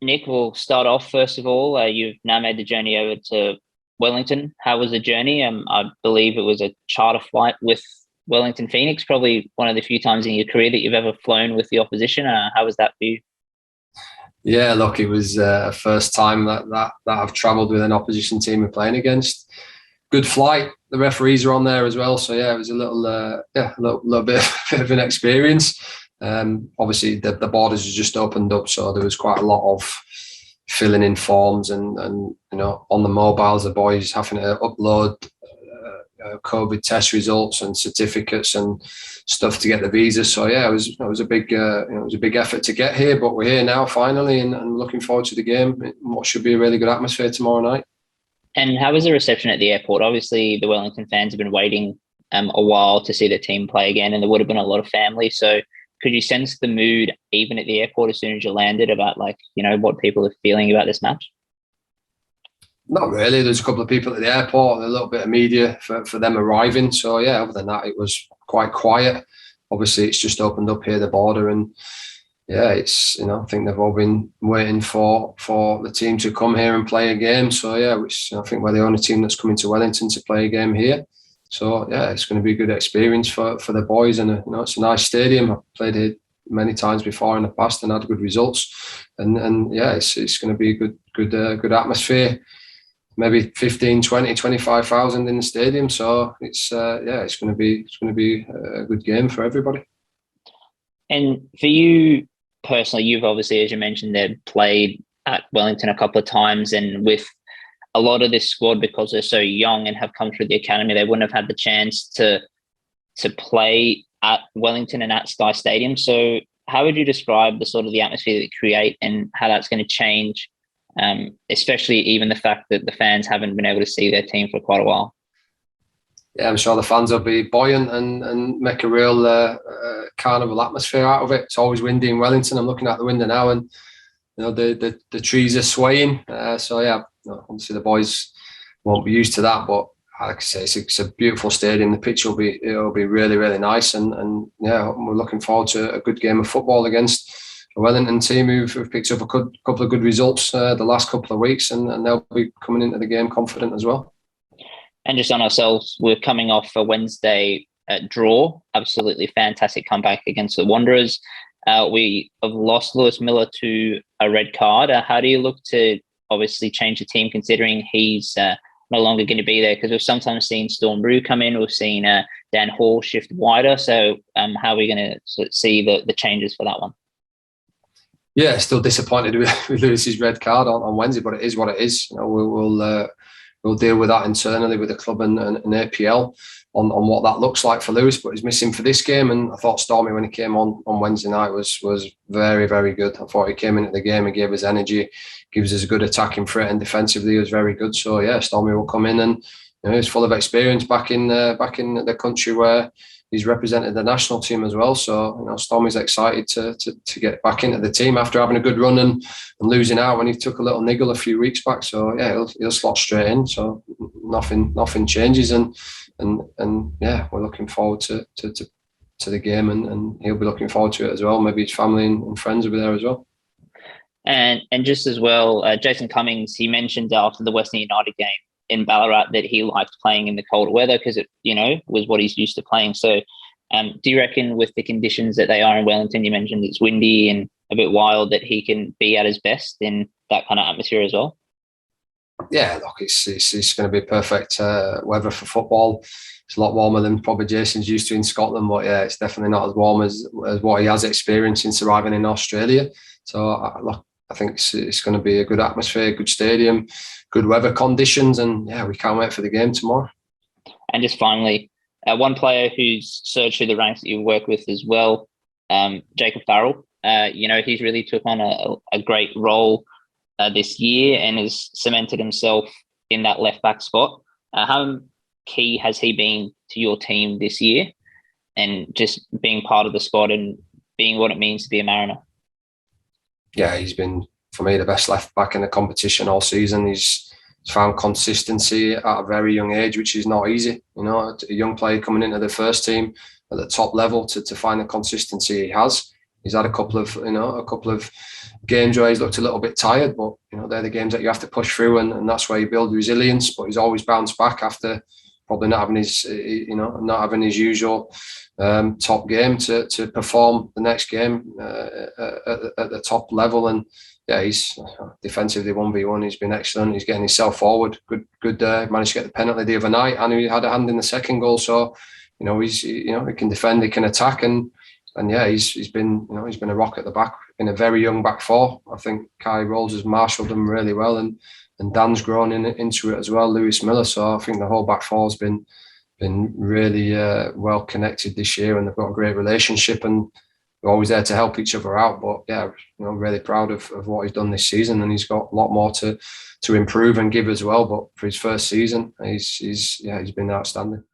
Nick, we'll start off first of all. You've now made the journey over to Wellington. How was the journey? I believe it was a charter flight with Wellington Phoenix, probably one of the few times in your career that you've ever flown with the opposition. How was that for you? Yeah, look, it was first time that I've travelled with an opposition team we're playing against. Good flight. The referees are on there as well, so yeah, it was a little bit of an experience. Obviously, the borders have just opened up, so there was quite a lot of filling in forms and on the mobiles, the boys having to upload COVID test results and certificates and stuff to get the visa. So yeah, it was a big effort to get here, but we're here now finally, and looking forward to the game. What should be a really good atmosphere tomorrow night. And how was the reception at the airport? Obviously, the Wellington fans have been waiting a while to see their team play again, and there would have been a lot of family. So could you sense the mood even at the airport as soon as you landed about what people are feeling about this match? Not really. There's a couple of people at the airport, a little bit of media for them arriving. So yeah, other than that, it was quite quiet. Obviously, it's just opened up here, the border, and yeah, it's I think they've all been waiting for the team to come here and play a game. So yeah, which I think we're the only team that's coming to Wellington to play a game here. So yeah, it's going to be a good experience for the boys, and it's a nice stadium. I've played it many times before in the past and had good results, and yeah, it's going to be a good atmosphere. Maybe 15, 20, 25,000 in the stadium. So it's going to be a good game for everybody. And for you personally, you've obviously, as you mentioned, they've played at Wellington a couple of times, and with a lot of this squad, because they're so young and have come through the academy, they wouldn't have had the chance to play at Wellington and at Sky Stadium. So how would you describe the atmosphere that they create and how that's going to change? Especially even the fact that the fans haven't been able to see their team for quite a while. Yeah, I'm sure the fans will be buoyant and make a real carnival atmosphere out of it. It's always windy in Wellington. I'm looking out the window now, and the trees are swaying. So yeah, obviously the boys won't be used to that, but like I say, it's a beautiful stadium. The pitch will be really, really nice, and yeah, we're looking forward to a good game of football against a Wellington team who've picked up a couple of good results the last couple of weeks, and they'll be coming into the game confident as well. And just on ourselves, we're coming off a Wednesday draw, absolutely fantastic comeback against the Wanderers. We have lost Lewis Miller to a red card. How do you look to obviously change the team considering he's no longer going to be there? Because we've sometimes seen Storm Brew come in, we've seen Dan Hall shift wider. So how are we going to see the changes for that one? Yeah, still disappointed with Lewis's red card on Wednesday, but it is what it is. We'll deal with that internally with the club and APL on what that looks like for Lewis. But he's missing for this game, and I thought Stormy, when he came on Wednesday night, was very, very good. I thought he came into the game and gave us energy, gives us a good attacking threat, and defensively he was very good. So yeah, Stormy will come in, and he's full of experience back in the country where he's represented the national team as well. So Stormy's excited to get back into the team after having a good run and losing out when he took a little niggle a few weeks back. So yeah, he'll slot straight in. So nothing changes, and yeah, we're looking forward to the game, and he'll be looking forward to it as well. Maybe his family and friends will be there as well. And just as well, Jason Cummings, he mentioned after the Western United game in Ballarat that he liked playing in the cold weather because it, was what he's used to playing. So do you reckon with the conditions that they are in Wellington, you mentioned it's windy and a bit wild, that he can be at his best in that kind of atmosphere as well? Yeah, look, it's going to be perfect weather for football. It's a lot warmer than probably Jason's used to in Scotland, but yeah, it's definitely not as warm as what he has experienced since arriving in Australia. So look, I think it's going to be a good atmosphere, good stadium, good weather conditions, and yeah, we can't wait for the game tomorrow. And just finally, one player who's surged through the ranks that you've worked with as well, Jacob Farrell. He's really took on a great role this year and has cemented himself in that left back spot. How key has he been to your team this year, and just being part of the squad and being what it means to be a Mariner? Yeah, he's been, for me, the best left back in the competition all season. He's found consistency at a very young age, which is not easy. A young player coming into the first team at the top level to find the consistency he has. he's had a couple of games where he's looked a little bit tired, but they're the games that you have to push through, and that's where you build resilience. But he's always bounced back after probably not having his usual top game to perform the next game at the top level. And yeah, he's defensively 1v1. He's been excellent. He's getting himself forward. Good. Managed to get the penalty the other night, and he had a hand in the second goal. So he can defend, he can attack, and yeah, he's been a rock at the back in a very young back four. I think Kai Rolls has marshalled them really well, and Dan's grown into it as well, Lewis Miller. So I think the whole back four has been really well connected this year, and they've got a great relationship, and they're always there to help each other out. But yeah, really proud of what he's done this season, and he's got a lot more to improve and give as well. But for his first season, he's been outstanding.